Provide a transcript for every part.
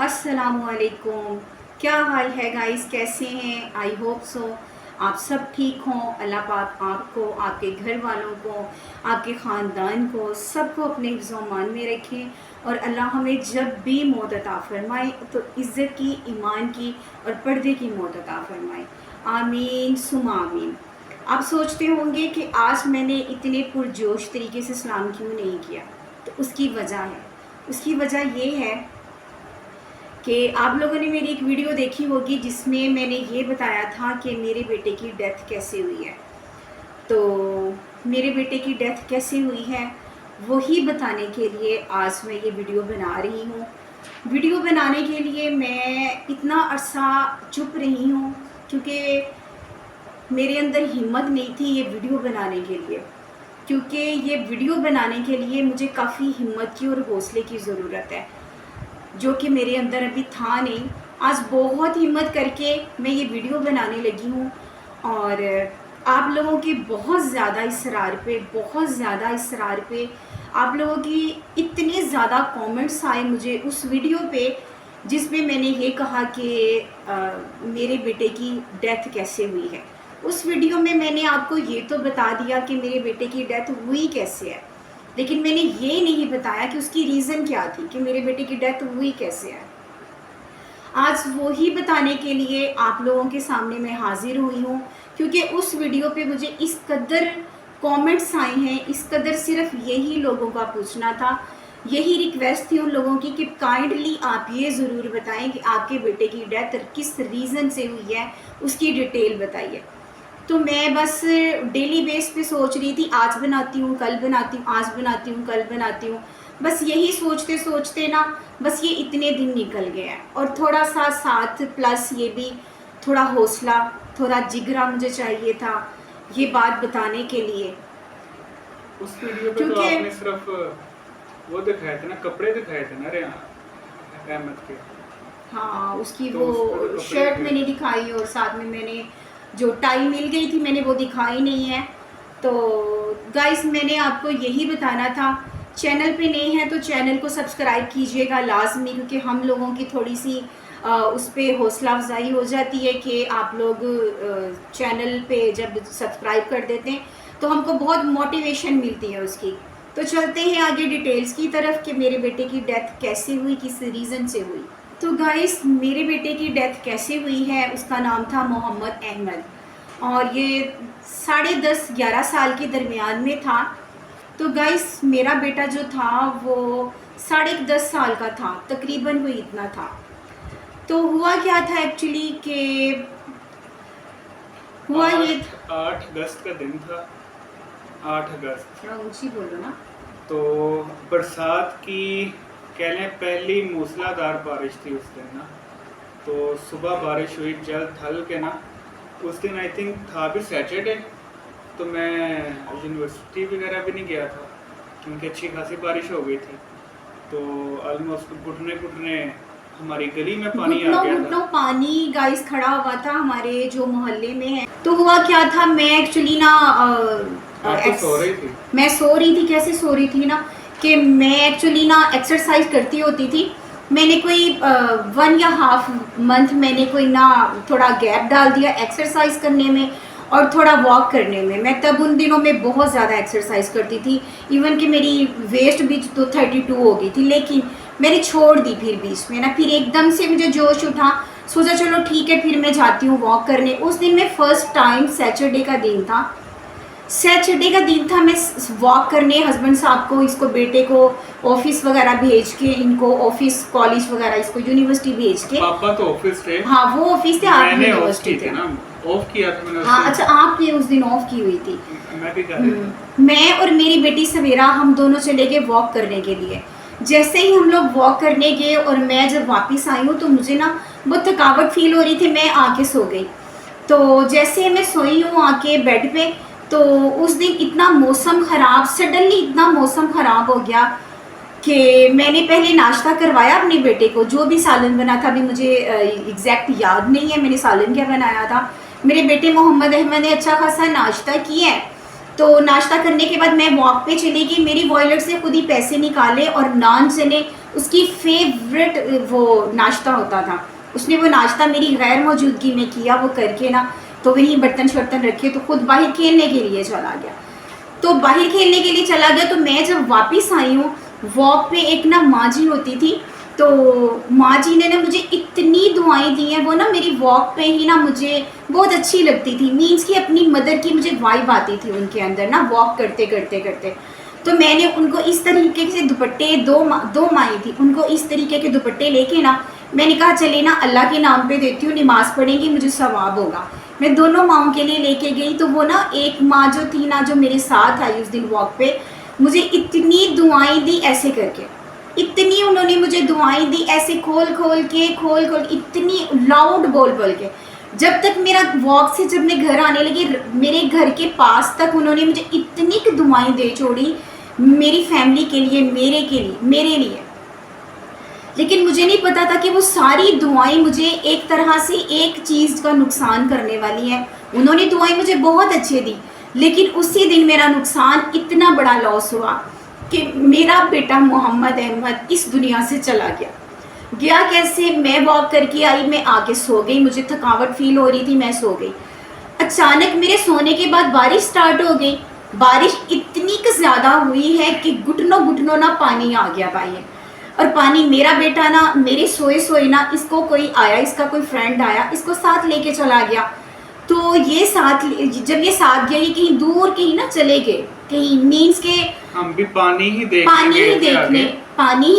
अस्सलामुअलैकुम। क्या हाल है गाइस, कैसे हैं? आई होप सो आप सब ठीक हों। अल्लाह पाक आपको, आपके घर वालों को, आपके ख़ानदान को, सबको अपने हिफ्ज़-ओ-अमान में रखें और अल्लाह हमें जब भी मौत अता फ़रमाए तो इज़्ज़त की, ईमान की और पर्दे की मौत अता फ़रमाए। आमीन सुमा आमीन। आप सोचते होंगे कि आज मैंने इतने पुरजोश तरीके से सलाम क्यों नहीं किया, तो उसकी वजह है। उसकी वजह ये है कि आप लोगों ने मेरी एक वीडियो देखी होगी जिसमें मैंने ये बताया था कि मेरे बेटे की डेथ कैसे हुई है। तो मेरे बेटे की डेथ कैसे हुई है वही बताने के लिए आज मैं ये वीडियो बना रही हूँ। वीडियो बनाने के लिए मैं इतना अरसा चुप रही हूँ क्योंकि मेरे अंदर हिम्मत नहीं थी ये वीडियो बनाने के लिए, क्योंकि ये वीडियो बनाने के लिए मुझे काफ़ी हिम्मत की और हौसले की ज़रूरत है, जो कि मेरे अंदर अभी था नहीं। आज बहुत हिम्मत करके मैं ये वीडियो बनाने लगी हूँ और आप लोगों के बहुत ज़्यादा इसरार पे आप लोगों की इतने ज़्यादा कमेंट्स आए मुझे उस वीडियो पे जिसमें मैंने ये कहा कि मेरे बेटे की डेथ कैसे हुई है। उस वीडियो में मैंने आपको ये तो बता दिया कि मेरे बेटे की डेथ हुई कैसे है, लेकिन मैंने ये नहीं बताया कि उसकी रीज़न क्या थी कि मेरे बेटे की डेथ हुई कैसे है। आज वो ही बताने के लिए आप लोगों के सामने मैं हाजिर हुई हूँ, क्योंकि उस वीडियो पे मुझे इस कदर कमेंट्स आए हैं, इस कदर सिर्फ यही लोगों का पूछना था, यही रिक्वेस्ट थी उन लोगों की कि काइंडली आप ये ज़रूर बताएं कि आपके बेटे की डेथ किस रीज़न से हुई है, उसकी डिटेल बताइए। तो मैं बस डेली बेस पे सोच रही थी, आज बनाती हूँ कल बनाती हूँ, आज बनाती हूँ कल बनाती हूँ, बस यही सोचते सोचते ना बस ये इतने दिन निकल गए हैं। और थोड़ा सा साथ प्लस ये भी थोड़ा हौसला, थोड़ा जिगरा मुझे चाहिए था ये बात बताने के लिए। उस वीडियो पे तो क्योंकि आपने सिर्फ वो दिखाए थे ना, कपड़े दिखाए थे ना अहमद के। हाँ, उसकी तो वो उस पे तो कपड़े शर्ट थे। मैंने दिखाई और साथ में मैंने जो टाई मिल गई थी मैंने वो दिखाई नहीं है। तो गाइस मैंने आपको यही बताना था, चैनल पे नए हैं तो चैनल को सब्सक्राइब कीजिएगा लाजमी, क्योंकि हम लोगों की थोड़ी सी उस पर हौसला अफजाई हो जाती है कि आप लोग चैनल पे जब सब्सक्राइब कर देते हैं तो हमको बहुत मोटिवेशन मिलती है उसकी। तो चलते हैं आगे डिटेल्स की तरफ कि मेरे बेटे की डेथ कैसे हुई, किस रीज़न से हुई। तो गाइस मेरे बेटे की डेथ कैसे हुई है, उसका नाम था मोहम्मद अहमद और ये 10.5-11 साल के दरमियान में था। तो गाइस मेरा बेटा जो था वो 10.5 साल का था, तकरीबन वो इतना था। तो हुआ क्या था एक्चुअली कि हुआ ये 8 अगस्त का दिन था। 8 अगस्त थोड़ा ऊंची बोलो ना। तो बरसात की कह लें पहली मूसलाधार बारिश थी उस दिन ना। तो सुबह बारिश हुई जल थल के ना। उस दिन आई थिंक था भी सैटरडे, तो मैं यूनिवर्सिटी वगैरह भी नहीं गया था क्योंकि अच्छी खासी बारिश हो गई थी। तो ऑलमोस्ट घुटने घुटने हमारी गली में पानी आ गया घुटनों था। पानी गाइस खड़ा हुआ था हमारे जो मोहल्ले में है। तो हुआ क्या था, मैं एक्चुअली ना आप तो सो रही थी। मैं सो रही थी। कैसे सो रही थी ना कि मैं एक्चुअली ना एक्सरसाइज करती होती थी। मैंने कोई 1.5 मंथ मैंने कोई ना थोड़ा गैप डाल दिया एक्सरसाइज करने में और थोड़ा वॉक करने में। मैं तब उन दिनों में बहुत ज़्यादा एक्सरसाइज करती थी, इवन कि मेरी वेस्ट भी तो 32 हो गई थी, लेकिन मैंने छोड़ दी फिर बीच में ना। फिर एकदम से मुझे जोश उठा, सोचा चलो ठीक है फिर मैं जाती हूँ वॉक करने। उस दिन में फ़र्स्ट टाइम सैटरडे का दिन था, मैं वॉक करने हस्बैंड साहब को, इसको बेटे को ऑफिस वगैरह भेज के, इनको ऑफिस कॉलेज वगैरह इसको यूनिवर्सिटी भेज के। पापा तो ऑफिस थे। हाँ वो ऑफिस थे, आप मैंने ऑफ यूनिवर्सिटी की थे थी ना, ऑफ किया था मैंने उस हाँ दिन। अच्छा, आपने उस दिन ऑफ की हुई थी। मैं भी कर रही थी। मैं और मेरी बेटी सवेरा हम दोनों चले गए वॉक करने के लिए। जैसे ही हम लोग वॉक करने गए और मैं जब वापस आई हूँ तो मुझे ना बहुत थकावट फील हो रही थी, मैं आके सो गई। तो जैसे मैं सोई हूँ आके बेड पे, तो उस दिन इतना मौसम ख़राब, सडनली इतना मौसम ख़राब हो गया कि मैंने पहले नाश्ता करवाया अपने बेटे को। जो भी सालन बना था, अभी मुझे एग्जैक्ट याद नहीं है मैंने सालन क्या बनाया था। मेरे बेटे मोहम्मद अहमद ने अच्छा खासा नाश्ता किया है तो नाश्ता करने के बाद मैं वॉक पे चली गई, मेरी वॉलेट से खुद ही पैसे निकाले और नान चने, उसकी फेवरेट वो नाश्ता होता था, उसने वो नाश्ता मेरी गैर मौजूदगी में किया, वो करके ना तो वही बर्तन शर्तन रखे, तो खुद बाहर खेलने के लिए चला गया। तो बाहर खेलने के लिए चला गया, तो मैं जब वापस आई हूँ वॉक पे, एक ना माँ जी होती थी, तो माँ जी ने ना मुझे इतनी दुआएं दी हैं, वो ना मेरी वॉक पे ही ना मुझे बहुत अच्छी लगती थी, मीन्स कि अपनी मदर की मुझे वाइब आती थी उनके अंदर ना वॉक करते करते करते। तो मैंने उनको इस तरीके से दुपट्टे, दो माई थी, उनको इस तरीके के दुपट्टे लेके ना मैंने कहा चले ना अल्लाह के नाम पे देती हूँ, नमाज़ पढ़ेंगी, मुझे सवाब होगा। मैं दोनों माओं के लिए लेके गई, तो वो ना एक माँ जो थी ना, जो मेरे साथ आई उस दिन वॉक पे, मुझे इतनी दुआएं दी ऐसे करके, इतनी उन्होंने मुझे दुआएं दी ऐसे खोल खोल के, इतनी लाउड बोल बोल के। जब तक मेरा वॉक से जब मैं घर आने लगी, मेरे घर के पास तक उन्होंने मुझे इतनी दुआएं दे छोड़ी, मेरी फैमिली के लिए, मेरे लिए। लेकिन मुझे नहीं पता था कि वो सारी दुआएं मुझे एक तरह से एक चीज़ का नुकसान करने वाली हैं। उन्होंने दुआएं मुझे बहुत अच्छे दी, लेकिन उसी दिन मेरा नुकसान इतना बड़ा लॉस हुआ कि मेरा बेटा मोहम्मद अहमद इस दुनिया से चला गया। कैसे, मैं वॉक करके आई, मैं आके सो गई, मुझे थकावट फील हो रही थी, मैं सो गई। अचानक मेरे सोने के बाद बारिश स्टार्ट हो गई। बारिश इतनी ज़्यादा हुई है कि घुटनों घुटनों ना पानी आ गया बाहर, और पानी, मेरा बेटा ना मेरे सोए सोए ना, इसको कोई आया, इसका कोई फ्रेंड आया, इसको साथ लेके चला गया। तो ये जब ये साथ गया, ये कहीं दूर कहीं ना चले गए, कहीं मीन्स के हम भी पानी ही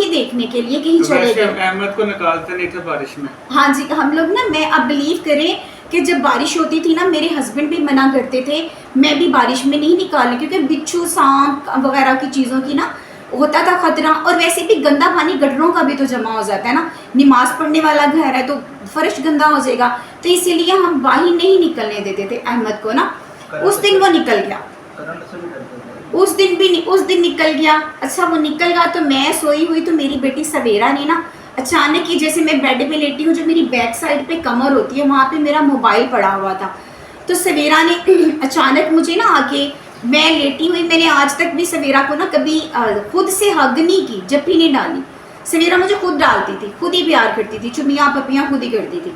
देखने के लिए कहीं चले गए। अहमद को निकालते नहीं थे बारिश में। हाँ जी, हम लोग ना, मैं अब बिलीव करें कि जब बारिश होती थी ना, मेरे हस्बैंड भी मना करते थे, मैं भी बारिश में नहीं निकाली, क्योंकि बिच्छू, सांप वगैरह की चीज़ों की ना होता था खतरा, और वैसे भी गंदा पानी गटरों का भी तो जमा हो जाता है ना, नमाज पढ़ने वाला घर है तो फर्श गंदा हो जाएगा, तो इसीलिए हम बाहर नहीं निकलने देते थे अहमद को ना। उस दिन वो निकल गया, उस दिन निकल गया। अच्छा, वो निकल गया, तो मैं सोई हुई, तो मेरी बेटी सवेरा ने ना अचानक ही, जैसे मैं बेड पे लेटी हूँ, जो मेरी बैक साइड पे कमर होती है, वहाँ पे मेरा मोबाइल पड़ा हुआ था, तो सवेरा ने अचानक मुझे ना आके, मैं लेटी हुई, मैंने आज तक भी सवेरा को ना कभी खुद से हग नहीं की, जप्पी नहीं डाली, सवेरा मुझे खुद डालती थी, खुद ही प्यार करती थी, चुमियाँ पपियाँ खुद ही करती थी।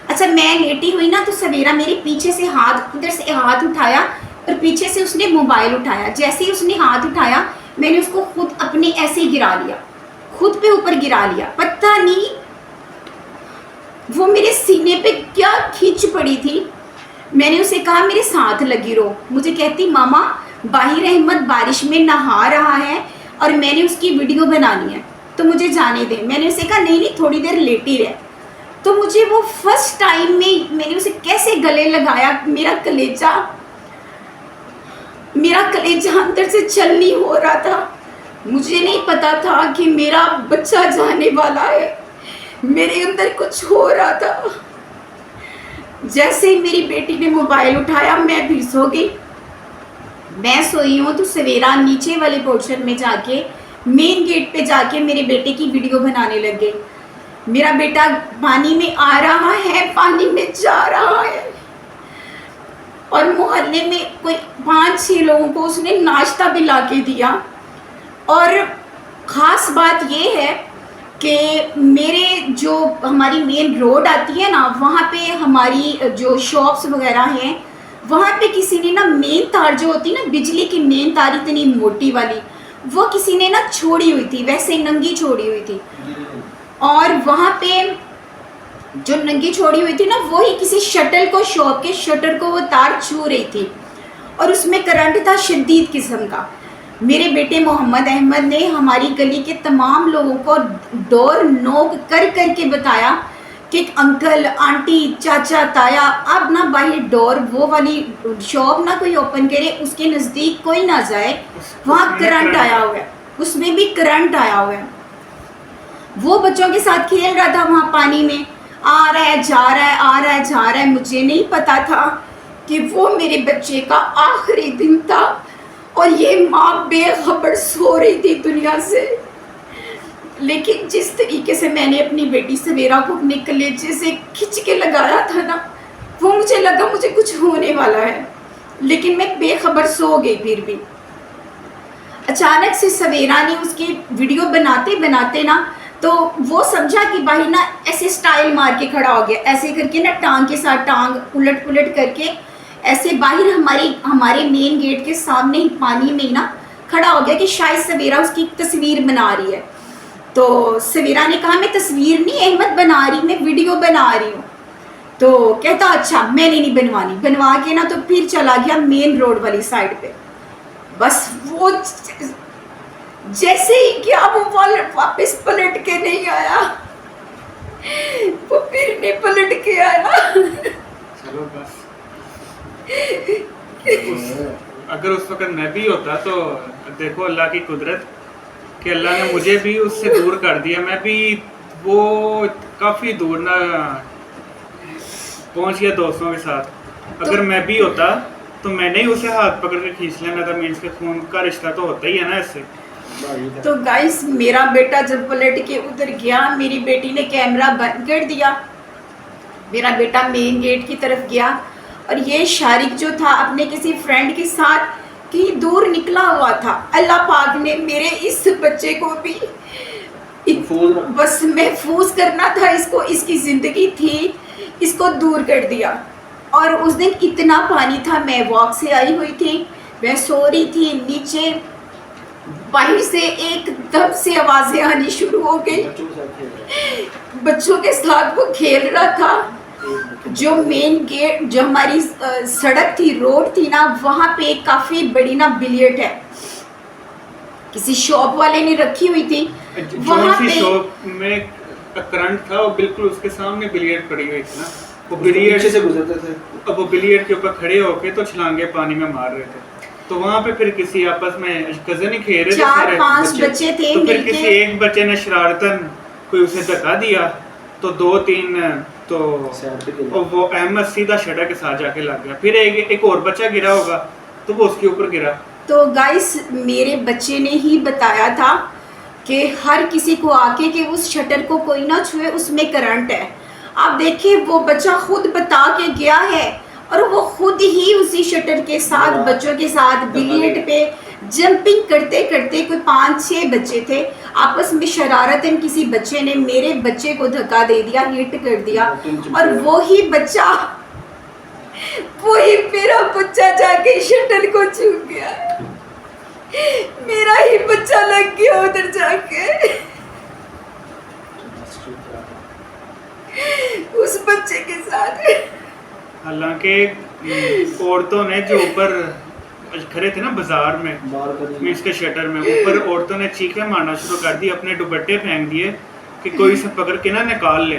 अच्छा, मैं लेटी हुई ना, तो सवेरा मेरे पीछे से इधर से हाथ उठाया, और पीछे से उसने मोबाइल उठाया। जैसे ही उसने हाथ उठाया, मैंने उसको खुद अपने ऐसे ही गिरा लिया, खुद पे ऊपर गिरा लिया। पता नहीं वो मेरे सीने पे क्या खींच पड़ी थी। मैंने उसे कहा मेरे साथ लगी रहो। मुझे कहती मामा बाहिर अहमद बारिश में नहा रहा है और मैंने उसकी वीडियो बनानी है, तो मुझे जाने दे। मैंने उसे कहा नहीं थोड़ी देर लेटी रहे। तो मुझे वो फर्स्ट टाइम में मैंने उसे कैसे गले लगाया, मेरा कलेजा अंदर से चल नहीं हो रहा था। मुझे नहीं पता था कि मेरा बच्चा जाने वाला है, मेरे अंदर कुछ हो रहा था। जैसे ही मेरी बेटी ने मोबाइल उठाया, मैं फिर सो गई। मैं सोई हूँ तो सवेरा नीचे वाले पोर्शन में जाके, मेन गेट पे जाके मेरे बेटे की वीडियो बनाने लग गई। मेरा बेटा पानी में आ रहा है, पानी में जा रहा है, और मोहल्ले में कोई 5-6 लोगों को उसने नाश्ता भी ला के दिया। और ख़ास बात ये है कि मेरे जो हमारी मेन रोड आती है ना, वहाँ पे हमारी जो शॉप्स वगैरह हैं, वहाँ पे किसी ने ना मेन तार जो होती है ना, बिजली की मेन तार इतनी मोटी वाली, वो किसी ने ना छोड़ी हुई थी, वैसे नंगी छोड़ी हुई थी। और वहाँ पे जो नंगी छोड़ी हुई थी ना, वही किसी शटर को, शॉप के शटर को वो तार छू रही थी, और उसमें करंट था शदीद किस्म का। मेरे बेटे मोहम्मद अहमद ने हमारी गली के तमाम लोगों को डोर नॉक कर के बताया कि अंकल, आंटी, चाचा, ताया, अब ना बाहर डोर, वो वाली शॉप ना कोई ओपन करे, उसके नज़दीक कोई ना जाए, वहाँ करंट आया हुआ है, उसमें भी करंट आया हुआ है। वो बच्चों के साथ खेल रहा था वहाँ पानी में, आ रहा है जा रहा है, आ रहा है जा रहा है। मुझे नहीं पता था कि वो मेरे बच्चे का आखिरी दिन था, और ये माँ बेखबर सो रही थी दुनिया से। लेकिन जिस तरीके से मैंने अपनी बेटी सवेरा को अपने कलेजे से खिंच के लगाया था ना, वो मुझे लगा मुझे कुछ होने वाला है, लेकिन मैं बेखबर सो गई। फिर भी अचानक से सवेरा ने उसकी वीडियो बनाते बनाते ना, तो वो समझा कि भाई ना ऐसे स्टाइल मार के खड़ा हो गया, ऐसे करके ना टांग के साथ टांग उलट पुलट करके ऐसे बाहर हमारे मेन गेट के सामने ही पानी में ही ना खड़ा हो गया कि शायद सवेरा उसकी तस्वीर बना रही है। तो सवेरा ने कहा मैं तस्वीर नहीं अहमद बना रही, मैं वीडियो बना रही हूँ। तो कहता अच्छा मैंने नहीं बनवानी, बनवा के ना तो फिर चला गया मेन रोड वाली साइड पे। बस वो जैसे ही गया वो वापस पलट के नहीं आया, वो फिर नहीं पलट के आया। चलो बस अगर उस वक्त मैं भी होता तो देखो अल्लाह की कुदरत कि अल्लाह ने मुझे भी उससे दूर कर दिया। मैं भी वो काफ़ी दूर ना पहुंच गया दोस्तों के साथ। अगर मैं भी होता तो मैंने ही उसे हाथ पकड़ के खींच लेना था। मीन्स के खून का रिश्ता तो होता ही है ना इससे। तो गाइस मेरा बेटा जब पलट के उधर गया, मेरी बेटी ने कैमरा बंद कर दिया, मेरा बेटा मेन गेट की तरफ गया और ये शारिक जो था अपने किसी फ्रेंड के साथ कहीं दूर निकला हुआ था। अल्लाह पाक ने मेरे इस बच्चे को भी बस महफूज करना था, इसको इसकी ज़िंदगी थी, इसको दूर कर दिया। और उस दिन इतना पानी था, मैं वॉक से आई हुई थी, मैं सो रही थी नीचे, बाहर से एकदम से आवाज़ें आनी शुरू हो गई। बच्चों के साथ वो खेल रहा था। जो मेन गेट, जो हमारी सड़क थी, रोड थी ना, वहाँ पे काफ़ी बड़ी ना बिलियर्ड है, किसी शॉप वाले ने रखी हुई थी। वहाँ पे शॉप में करंट था और बिल्कुल उसके सामने बिलियर्ड पड़ी हुई थी ना। वो बिलियर्ड से गुजरते थे, अब वो बिलियर्ड के ऊपर खड़े होके तो छलांगे पानी में मार रहे थे। तो वहाँ पे फिर किसी आपस में कजन ही खेल रहे थे, 4-5 बच्चे थे। तो फिर किसी एक बच्चे ने शरारतन कोई उसे धक्का दिया, तो 2-3 तो वो अहमद सीधा शटर के साथ जाके लग गया। फिर एक और बच्चा गिरा होगा तो वो उसके ऊपर गिरा। तो गाइस मेरे बच्चे ने ही बताया था कि हर किसी को आके कि उस शटर को कोई ना छुए, उसमें करंट है। आप देखिए वो बच्चा खुद बता के गया है और वो खुद ही उसी शटर के साथ बच्चों के साथ बिलियर्ड पे जंपिंग करते करते, कोई 5-6 बच्चे थे, आपस में शरारतन किसी बच्चे ने मेरे बच्चे को धक्का दे दिया, हिट कर दिया। और वही बच्चा, वही मेरा बच्चा जाके शटर को छू गया, मेरा ही बच्चा लग गया उधर जाके उस बच्चे के साथ। हालांकि औरतों ने जो ऊपर खड़े थे ना बाजार में, मीन्स के शटर में ऊपर, औरतों ने चीखें मारना शुरू कर दी, अपने दुपट्टे फेंक दिए कि कोई इसे पकड़ के ना निकाल ले।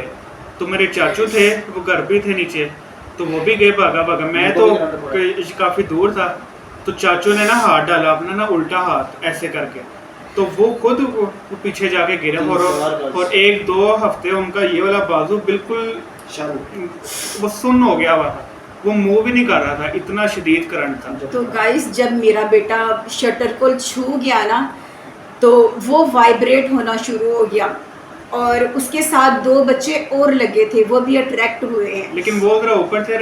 तो मेरे चाचू थे, वो घर भी थे नीचे, तो वो भी गए भागा भागा। मैं तो काफ़ी दूर था, तो चाचू ने ना हाथ डाला अपना ना उल्टा हाथ ऐसे करके, तो वो खुद वो पीछे जाके गिरे। और 1-2 हफ्ते उनका ये वाला बाजू बिल्कुल वो सुन्न हो गया हुआ था, वो मूव भी नहीं कर रहा था, इतना शदीद करंट था। तो गाइस जब मेरा बेटा शटर को छू गया ना, तो वो वाइब्रेट होना शुरू हो गया और उसके साथ 2 बच्चे और लगे थे, वो भी अट्रैक्ट हुए हैं। लेकिन वो जरा ऊपर थे,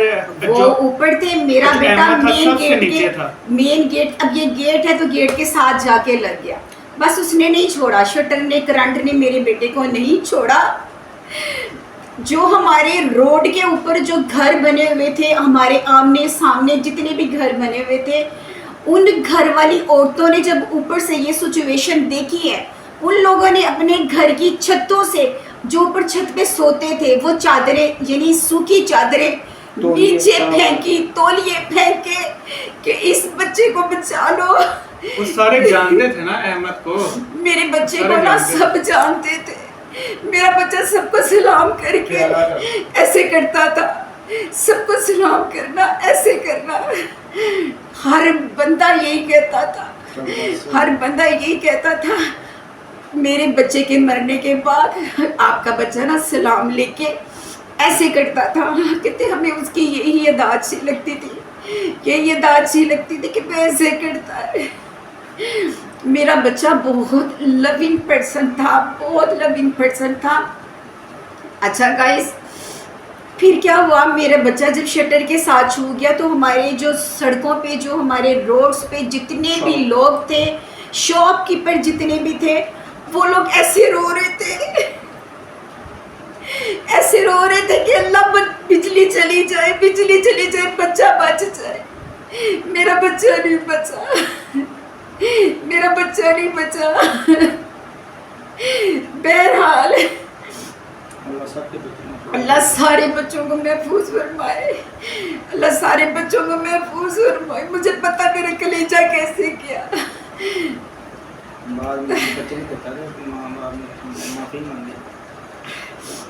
वो ऊपर थे, मेरा बेटा मेन गेट, अब ये गेट है तो गेट के साथ जाके लग गया। बस उसने नहीं छोड़ा, शटर ने, करंट ने मेरे बेटे को नहीं छोड़ा। जो हमारे रोड के ऊपर जो घर बने हुए थे, हमारे आमने सामने जितने भी घर बने हुए थे, उन घर वाली औरतों ने जब ऊपर से ये सिचुएशन देखी है, उन लोगों ने अपने घर की छतों से, जो ऊपर छत पे सोते थे, वो चादरें यानी सूखी चादरें नीचे फेंकी, तौलिए फेंके कि इस बच्चे को बचा लो। वो सारे जानते थे ना अहमद को, मेरे बच्चे को ना सब जानते थे। मेरा बच्चा सबको सलाम करके ऐसे करता था, सबको सलाम करना, ऐसे करना। हर बंदा यही कहता था, हर बंदा यही कहता था मेरे बच्चे के मरने के बाद आपका बच्चा ना सलाम लेके ऐसे करता था। कहते हमें उसकी यही अदा अच्छी लगती थी, यही अदा अच्छी लगती थी कि मैं ऐसे करता है। मेरा बच्चा बहुत लविंग पर्सन था, बहुत लविंग पर्सन था। अच्छा गाइस, फिर क्या हुआ, मेरा बच्चा जब शटर के साथ छू गया तो हमारे जो सड़कों पे, जो हमारे रोड्स पे जितने भी लोग थे, शॉपकीपर जितने भी थे, वो लोग ऐसे रो रहे थे, ऐसे रो रहे थे कि अल्लाह बिजली चली जाए, बिजली चली जाए, बच्चा बच जाए। मेरा बच्चा नहीं बचा, मेरा बच्चा नहीं बचा। बहरहाल अल्लाह सारे बच्चों को महफूज फरमाए, अल्लाह सारे बच्चों को महफूज फरमाए। मुझे पता मेरा कलेजा कैसे किया। बाद में बच्चे ने कहता था कि माफी मांगी।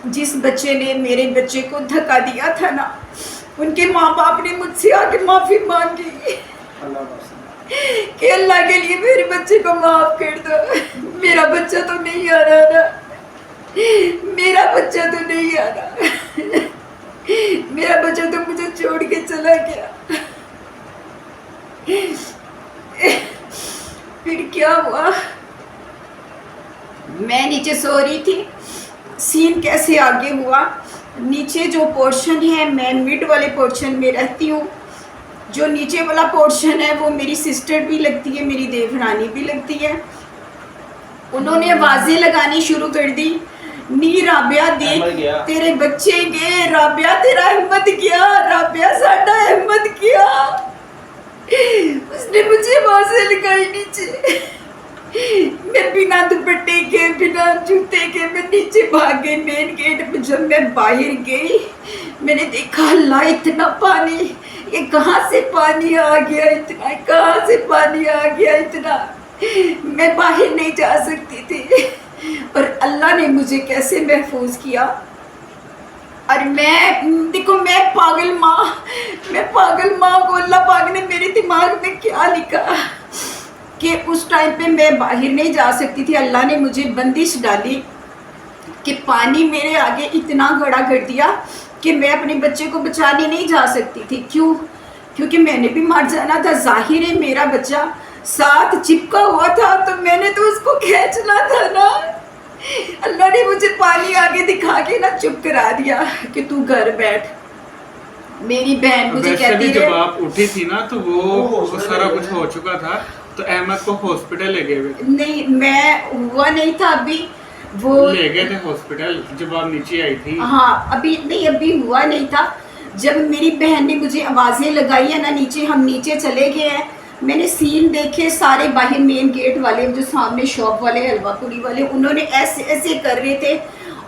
जिस बच्चे ने मेरे बच्चे को धक्का दिया था ना, उनके माँ बाप ने मुझसे आके माफी मांगी कि अल्लाह के लिए मेरे बच्चे को माफ कर दो। मेरा बच्चा तो नहीं आ रहा ना, मेरा बच्चा तो नहीं आ रहा, मेरा बच्चा तो मुझे छोड़ के चला गया। फिर क्या हुआ, मैं नीचे सो रही थी। सीन कैसे आगे हुआ, नीचे जो पोर्शन है, मैं मिड वाले पोर्शन में रहती हूँ। जो नीचे वाला पोर्शन है वो मेरी सिस्टर भी लगती है, मेरी देवरानी भी लगती है। उन्होंने आवाज़ें लगानी शुरू कर दी, नी राबिया देख तेरे बच्चे गए, राबिया तेरा अहमद गया, राबिया साडा अहमद गया। उसने मुझे आवाज़ें लगाई नीचे। मैं बिना दुपट्टे के, बिना जूते के मैं नीचे भाग गई मेन गेट पे। जब मैं बाहर गई मैंने देखा अल्लाह इतना पानी, ये कहाँ से पानी आ गया इतना, कहाँ से पानी आ गया इतना। मैं बाहर नहीं जा सकती थी और अल्लाह ने मुझे कैसे महफूज किया। और मैं देखो, मैं पागल माँ को अल्लाह पाक ने मेरे दिमाग में क्या लिखा कि उस टाइम पे मैं बाहर नहीं जा सकती थी। अल्लाह ने मुझे बंदिश डाली कि पानी मेरे आगे इतना खड़ा कर दिया कि मैं अपने बच्चे को बचाने नहीं जा सकती थी। क्यों? क्योंकि मैंने भी मर जाना था। जाहिर है मेरा बच्चा साथ चिपका हुआ था तो मैंने तो उसको खींचना था ना। अल्लाह ने मुझे पानी आगे दिखा के ना चुप करा दिया कि तू घर बैठ। मेरी बहन मुझे कहती है, जब आप उठी थी ना तो वो सारा कुछ हो चुका था, तो अहमद को हॉस्पिटल ले गए। नहीं, मैं हुआ नहीं था अभी, वो ले गए थे हॉस्पिटल जब आप नीचे आई थी। हाँ, अभी नहीं, अभी हुआ नहीं था। जब मेरी बहन ने मुझे आवाज़ें लगाई है ना नीचे, हम नीचे चले गए हैं। मैंने सीन देखे, सारे बाहर मेन गेट वाले जो सामने शॉप वाले, हलवापुरी वाले, उन्होंने ऐसे ऐसे कर रहे थे।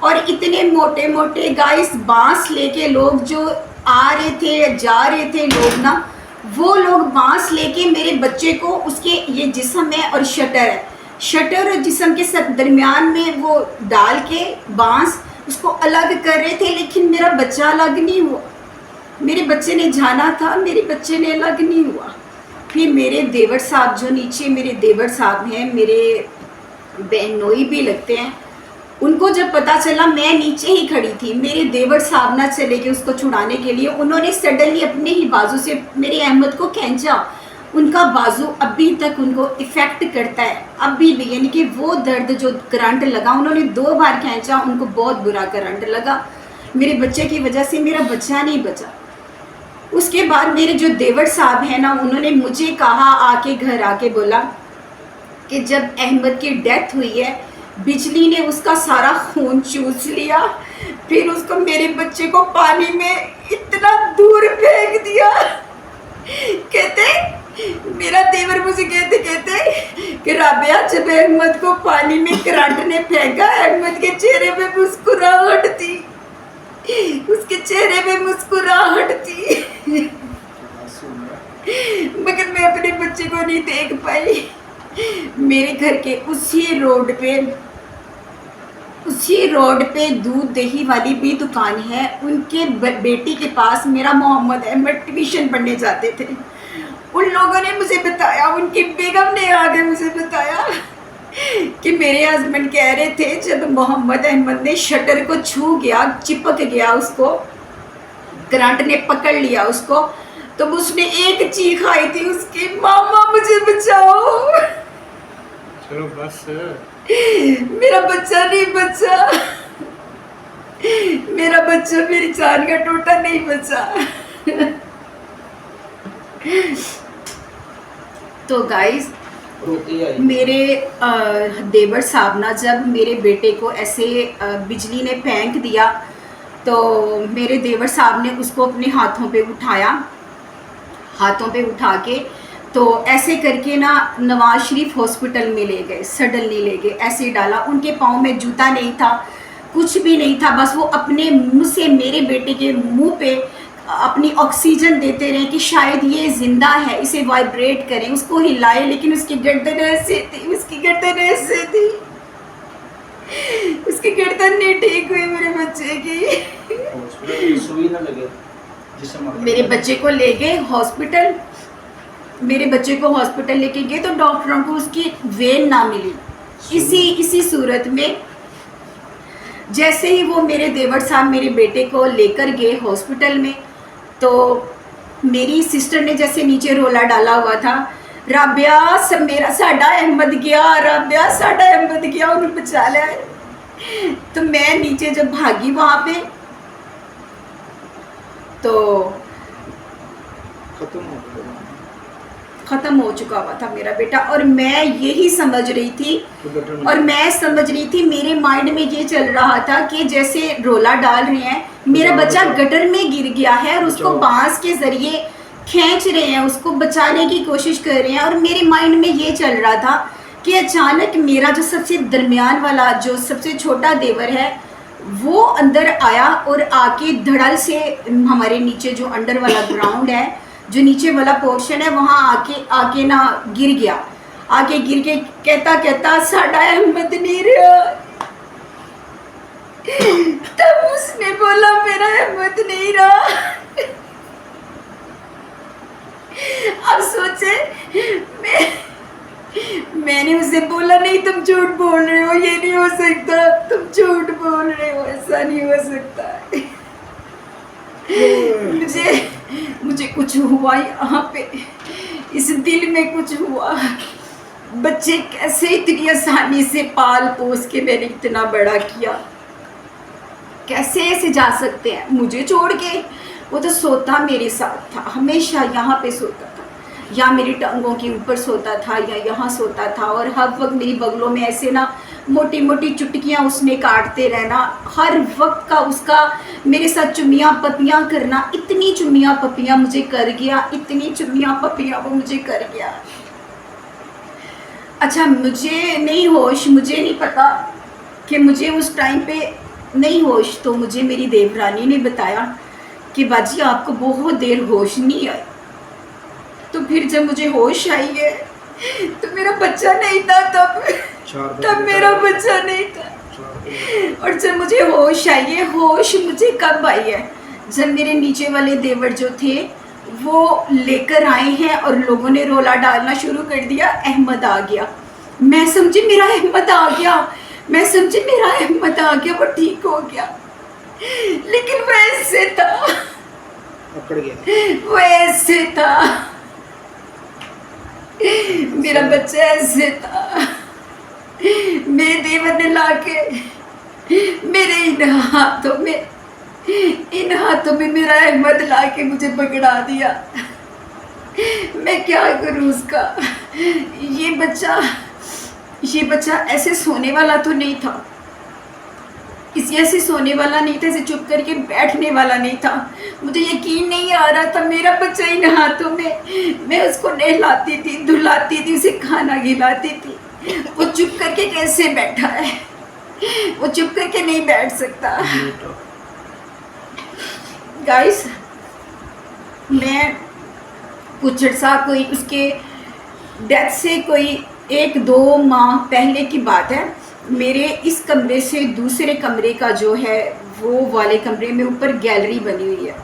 और इतने मोटे मोटे गाइस बांस लेके लोग जो आ रहे थे, जा रहे थे लोग ना, वो लोग बांस लेके मेरे बच्चे को, उसके ये जिस्म है और शटर है, शटर और जिस्म के दरमियान में वो डाल के बांस उसको अलग कर रहे थे। लेकिन मेरा बच्चा अलग नहीं हुआ। मेरे बच्चे ने जाना था, मेरे बच्चे ने अलग नहीं हुआ। फिर मेरे देवर साहब, जो नीचे मेरे देवर साहब हैं, मेरे बहनोई भी लगते हैं, उनको जब पता चला, मैं नीचे ही खड़ी थी, मेरे देवर साहब ना चले गए उसको छुड़ाने के लिए। उन्होंने सडनली अपने ही बाजू से मेरे अहमद को खींचा। उनका बाजू अभी तक उनको इफ़ेक्ट करता है, अभी भी, यानी कि वो दर्द जो करंट लगा, उन्होंने 2 बार खींचा, उनको बहुत बुरा करंट लगा। मेरे बच्चे की वजह से मेरा बच्चा नहीं बचा। उसके बाद मेरे जो देवर साहब हैं ना, उन्होंने मुझे कहा, आके घर आके बोला कि जब अहमद की डेथ हुई है, बिजली ने उसका सारा खून चूस लिया, फिर उसको, मेरे बच्चे को पानी में इतना दूर फेंक दिया। कहते, मेरा देवर मुझे कहते कि राबिया, जब अहमद को पानी में करंट ने फेंका, अहमद के चेहरे पे मुस्कुराहट थी, उसके चेहरे पे मुस्कुराहट थी, मगर मैं अपने बच्चे को नहीं देख पाई। मेरे घर के उसी रोड पे दूध दही वाली भी दुकान है। उनके बेटी के पास मेरा मोहम्मद अहमद ट्यूशन पढ़ने जाते थे। उन लोगों ने मुझे बताया, उनकी बेगम ने आगे मुझे बताया कि मेरे हस्बैंड कह रहे थे जब मोहम्मद अहमद ने शटर को छू गया, चिपक गया, उसको करंट ने पकड़ लिया उसको, तो उसने एक चीख आई थी उसकी, मामा मुझे बचाओ। चलो बस, मेरा बच्चा नहीं बचा, मेरा बच्चा मेरी जान का टोटा नहीं बचा। तो गाइस मेरे देवर साहब ना जब मेरे बेटे को ऐसे बिजली ने फेंक दिया तो मेरे देवर साहब ने उसको अपने हाथों पे उठाया, हाथों पे उठा के तो ऐसे करके ना नवाज शरीफ हॉस्पिटल में ले गए, सडनली ले गए, ऐसे डाला। उनके पाँव में जूता नहीं था, कुछ भी नहीं था, बस वो अपने मुंह से मेरे बेटे के मुंह पे अपनी ऑक्सीजन देते रहे कि शायद ये जिंदा है, इसे वाइब्रेट करें, उसको हिलाए, लेकिन उसकी गर्दन ऐसे थी, उसकी गर्दन ऐसे थी, उसकी गर्दन नहीं ठीक हुई मेरे बच्चे की। सुई ना लगे मेरे बच्चे को ले गए हॉस्पिटल, मेरे बच्चे को हॉस्पिटल लेके गए तो डॉक्टरों को उसकी वेन ना मिली। इसी सूरत में जैसे ही वो मेरे देवर साहब मेरे बेटे को लेकर गए हॉस्पिटल में तो मेरी सिस्टर ने जैसे नीचे रोला डाला हुआ था, राबिया सब मेरा साडा अहमद गया, राबिया साडा अहमद गया, उन्हें बचा लिया। तो मैं नीचे जब भागी वहाँ पे तो खत्म हो चुका हुआ था मेरा बेटा। और मैं यही समझ रही थी, और मैं समझ रही थी, मेरे माइंड में ये चल रहा था कि जैसे रोला डाल रहे हैं, मेरा बच्चा गटर में गिर गया है और उसको बांस के जरिए खींच रहे हैं, उसको बचाने की कोशिश कर रहे हैं। और मेरे माइंड में ये चल रहा था कि अचानक मेरा जो सबसे दरमियान वाला, जो सबसे छोटा देवर है, वो अंदर आया और आके धड़ल से हमारे नीचे जो अंडर वाला ग्राउंड है, जो नीचे वाला पोर्शन है, वहाँ आके ना गिर गया। आके गिर के कहता साडा अहमद नहीं रहा। तब उसने बोला मेरा अहमद नहीं रहा। अब सोचे मैंने उसे बोला नहीं तुम झूठ बोल रहे हो, ये नहीं हो सकता, तुम झूठ बोल रहे हो, ऐसा नहीं हो सकता। मुझे कुछ हुआ यहाँ पे, इस दिल में कुछ हुआ। बच्चे कैसे इतनी आसानी से पाल पोस के मैंने इतना बड़ा किया, कैसे ऐसे जा सकते हैं मुझे छोड़ के। वो तो सोता मेरे साथ था, हमेशा यहाँ पे सोता था, या मेरी टांगों के ऊपर सोता था, या यहाँ सोता था। और हर वक्त मेरी बगलों में ऐसे ना मोटी मोटी चुटकियाँ उसने काटते रहना, हर वक्त का उसका मेरे साथ चुम्मियाँ पपियाँ करना। इतनी चुम्मियाँ पपियाँ मुझे कर गया, इतनी चुम्मियाँ पपियाँ वो मुझे कर गया। अच्छा मुझे नहीं होश, मुझे नहीं पता कि मुझे उस टाइम पे नहीं होश, तो मुझे मेरी देवरानी ने बताया कि बाजी आपको बहुत देर होश नहीं आई। तो फिर जब मुझे होश आई है तो मेरा बच्चा नहीं था, तब मेरा बच्चा नहीं था। और जब मुझे होश आई है, होश मुझे कब आई है, जब मेरे नीचे वाले देवर जो थे वो लेकर आए हैं और लोगों ने रोला डालना शुरू कर दिया, अहमद आ गया। मैं समझी मेरा अहमद आ गया, मैं समझी मेरा अहमद आ गया, वो ठीक हो गया। लेकिन वो ऐसे था, वो ऐसे था, मेरा बच्चा ऐसे था। मेरे देवर ने लाके मेरे इन हाथों में मेरा अहमद लाके मुझे पकड़ा दिया। मैं क्या करूं उसका। ये बच्चा ऐसे सोने वाला तो नहीं था, इसी ऐसे सोने वाला नहीं था, ऐसे चुप करके बैठने वाला नहीं था। मुझे यकीन नहीं आ रहा था मेरा बच्चा इन हाथों में। मैं उसको नहलाती थी, धुलाती थी, उसे खाना खिलाती थी, वो चुप करके कैसे बैठा है, वो चुप करके नहीं बैठ सकता। गाइस मैं कुछ अर्सा, कोई उसके डेथ से कोई 1-2 माह पहले की बात है, मेरे इस कमरे से दूसरे कमरे का जो है वो वाले कमरे में ऊपर गैलरी बनी हुई है।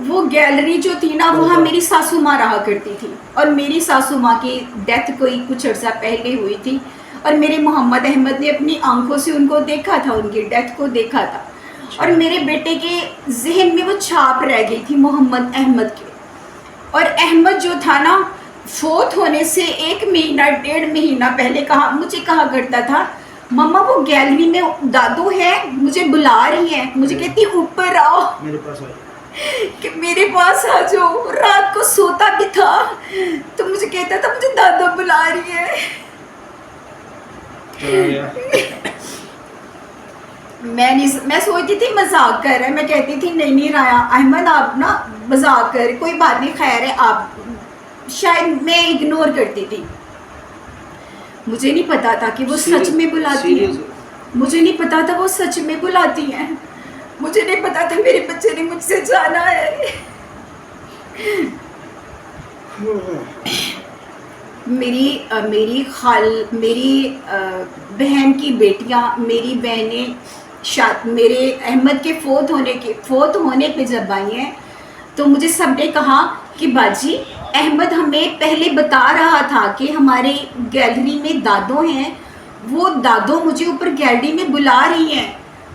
वो गैलरी जो थी ना, वहाँ मेरी सासू माँ रहा करती थी, और मेरी सासू माँ की डेथ कोई कुछ अर्सा पहले हुई थी, और मेरे मोहम्मद अहमद ने अपनी आंखों से उनको देखा था, उनकी डेथ को देखा था। और मेरे बेटे के जहन में वो छाप रह गई थी मोहम्मद अहमद की। और अहमद जो था ना, फोत होने से 1 महीना 1.5 महीना पहले मुझे कहा करता था, मम्मा वो गैलरी में दादू है, मुझे बुला रही है, मुझे कहती ऊपर आओ, मेरे पास आ कि मेरे पास आ जाओ। रात को सोता भी था तो मुझे कहता था मुझे दादू बुला रही है। मैं सोचती थी मजाक कर रहा है, मैं कहती थी नहीं राया अहमद आप ना मजाक कर, कोई बात नहीं, खैर है आप, शायद मैं इग्नोर करती थी। मुझे नहीं पता था कि वो सच में बुलाती है, मुझे नहीं पता था वो सच में बुलाती हैं, मुझे नहीं पता था मेरे बच्चे ने मुझसे जाना है। मेरी बहन की बेटियां, मेरी बहनें मेरे अहमद के फोत होने पे जब आई हैं तो मुझे सबने कहा कि बाजी अहमद हमें पहले बता रहा था कि हमारे गैलरी में दादो हैं, वो दादो मुझे ऊपर गैलरी में बुला रही हैं,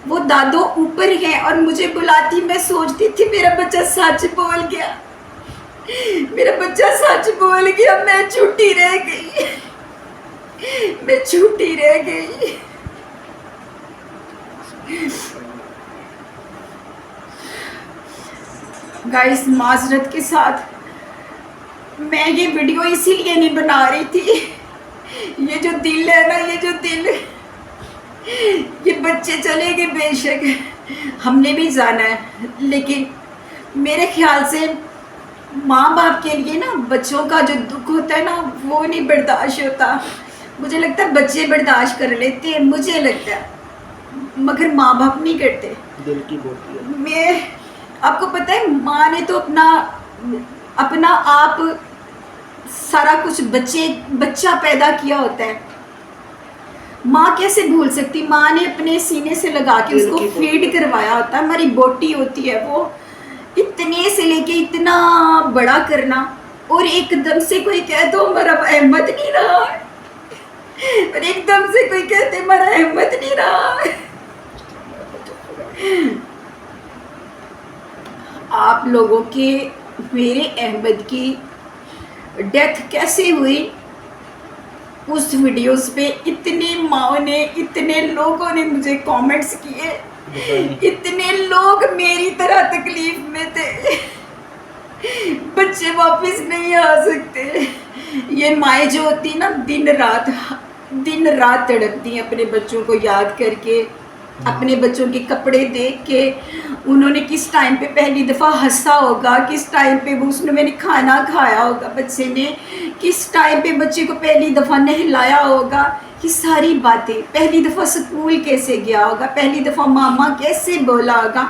वो दादो ऊपर हैं और मुझे बुलाती। मैं सोचती थी मेरा बच्चा सच बोल गया, मेरा बच्चा सच बोल गया, मैं झूठी रह गई, मैं झूठी रह गई। गाइस माजरत के साथ मैं ये वीडियो इसीलिए नहीं बना रही थी, ये जो दिल है ना, ये जो दिल, ये बच्चे चले गए बेशक, हमने भी जाना है, लेकिन मेरे ख्याल से माँ बाप के लिए ना बच्चों का जो दुख होता है ना वो नहीं बर्दाश्त होता। मुझे लगता है बच्चे बर्दाश्त कर लेते हैं, मुझे लगता है, मगर माँ बाप नहीं करते। दिल की बोटी है। मैं आपको पता है माँ ने तो अपना आप सारा कुछ बच्चा पैदा किया होता है, माँ कैसे भूल सकती, माँ ने अपने सीने से लगा के उसको फीड करवाया होता है, हमारी बोटी होती है वो, इतने से लेके इतना बड़ा करना, और एकदम से कोई कह दो हमारा अहमद नहीं रहा, और एकदम से कोई कहते हमारा अहमद नहीं रहा। आप लोगों के मेरे अहमद की डेथ कैसे हुई उस वीडियोस पे इतनी माओ ने, इतने लोगों ने मुझे कमेंट्स किए, इतने लोग मेरी तरह तकलीफ में थे, बच्चे वापस नहीं आ सकते। ये माएँ जो होती ना दिन रात तड़पती हैं अपने बच्चों को याद करके, अपने बच्चों के कपड़े देख के, उन्होंने किस टाइम पे पहली दफ़ा हंसा होगा, किस टाइम पे वो उसने मैंने खाना खाया होगा, बच्चे ने किस टाइम पे बच्चे को पहली दफ़ा नहलाया होगा, ये सारी बातें, पहली दफ़ा स्कूल कैसे गया होगा, पहली दफ़ा मामा कैसे बोला होगा,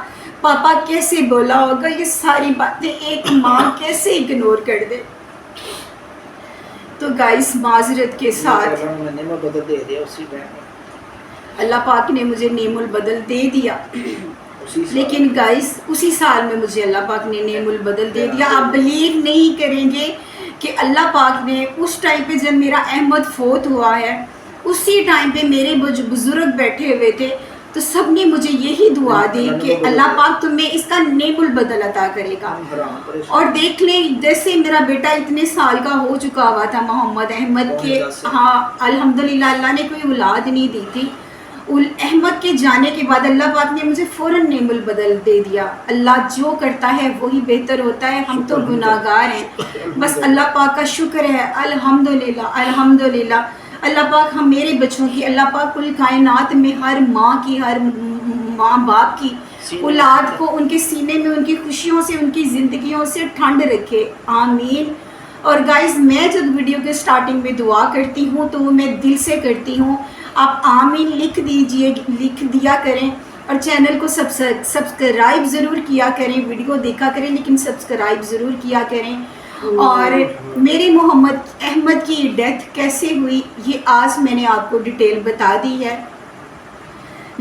पापा कैसे बोला होगा, ये सारी बातें एक माँ कैसे इग्नोर कर दे। तो गाइस माजरत के साथ अल्लाह पाक ने मुझे नेमुल बदल दे दिया, लेकिन गाइस उसी साल में मुझे अल्लाह पाक ने नेमुल बदल दे दिया। आप बिलीव नहीं करेंगे कि अल्लाह पाक ने उस टाइम पे जब मेरा अहमद फोत हुआ है, उसी टाइम पे मेरे बुजुर्ग बैठे हुए थे, तो सब ने मुझे यही दुआ दी कि अल्लाह पाक तुम्हें इसका नेमुल बदल अता करेगा। और देख लें जैसे मेरा बेटा इतने साल का हो चुका हुआ था मोहम्मद अहमद के, हाँ अल्हम्दुलिल्लाह अल्लाह ने कोई औलाद नहीं दी थी, अहमद के जाने के बाद अल्लाह पाक ने मुझे फ़ौरन नेमुल बदल दे दिया। अल्लाह जो करता है वही बेहतर होता है, हम तो गुनाहगार हैं, बस अल्लाह पाक का शुक्र है, अल्हम्दुलिल्लाह अल्हम्दुलिल्लाह। अल्लाह पाक हम मेरे बच्चों की, अल्लाह पाक कुल कायनात में हर माँ की, हर माँ बाप की औलाद को उनके सीने में उनकी खुशियों से, उनकी ज़िंदगियों से ठंड रखे, आमीन। और गाइस मैं जब वीडियो के स्टार्टिंग में दुआ करती हूँ तो वो मैं दिल से करती हूँ, आप आमीन लिख दिया करें, और चैनल को सब्सक्राइब ज़रूर किया करें, वीडियो देखा करें लेकिन सब्सक्राइब ज़रूर किया करें। और मेरे मोहम्मद अहमद की डेथ कैसे हुई ये आज मैंने आपको डिटेल बता दी है।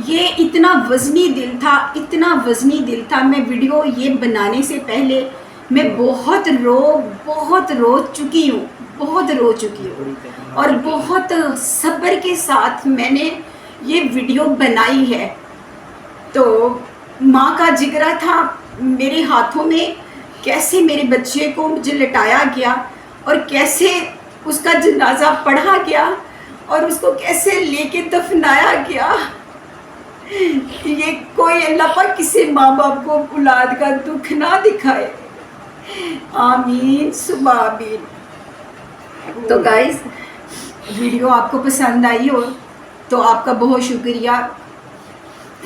ये इतना वज़नी दिल था, इतना वज़नी दिल था, मैं वीडियो ये बनाने से पहले मैं बहुत रो चुकी हूँ, बहुत रो चुकी हूँ, और बहुत सब्र के साथ मैंने ये वीडियो बनाई है। तो माँ का जिगरा था मेरे हाथों में, कैसे मेरे बच्चे को मुझे लटाया गया और कैसे उसका जनाजा पढ़ा गया, और उसको कैसे लेके दफनाया गया। ये कोई अल्लाह पाक किसी माँ बाप को औलाद का दुख ना दिखाए। आमीन सुबह आमीन। तो गाइस वीडियो आपको पसंद आई हो तो आपका बहुत शुक्रिया।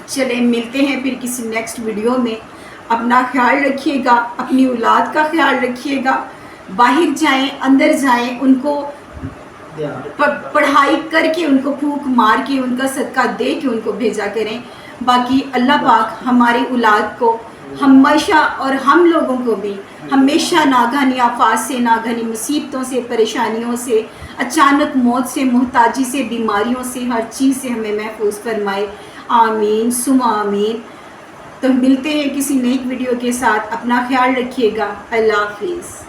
चले मिलते हैं फिर किसी नेक्स्ट वीडियो में। अपना ख्याल रखिएगा, अपनी औलाद का ख्याल रखिएगा। बाहर जाएं, अंदर जाएं, उनको पढ़ाई करके, उनको फूंक मार के, उनका सदका दे के उनको भेजा करें। बाकी अल्लाह पाक हमारी औलाद को हमेशा और हम लोगों को भी हमेशा नागहानी आफात से, नागहानी मुसीबतों से, परेशानियों से, अचानक मौत से, मोहताजी से, बीमारियों से, हर चीज़ से हमें महफूज फरमाए। आमीन सुमा आमीन। तो मिलते हैं किसी नई वीडियो के साथ। अपना ख्याल रखिएगा। अल्लाह हाफिज़।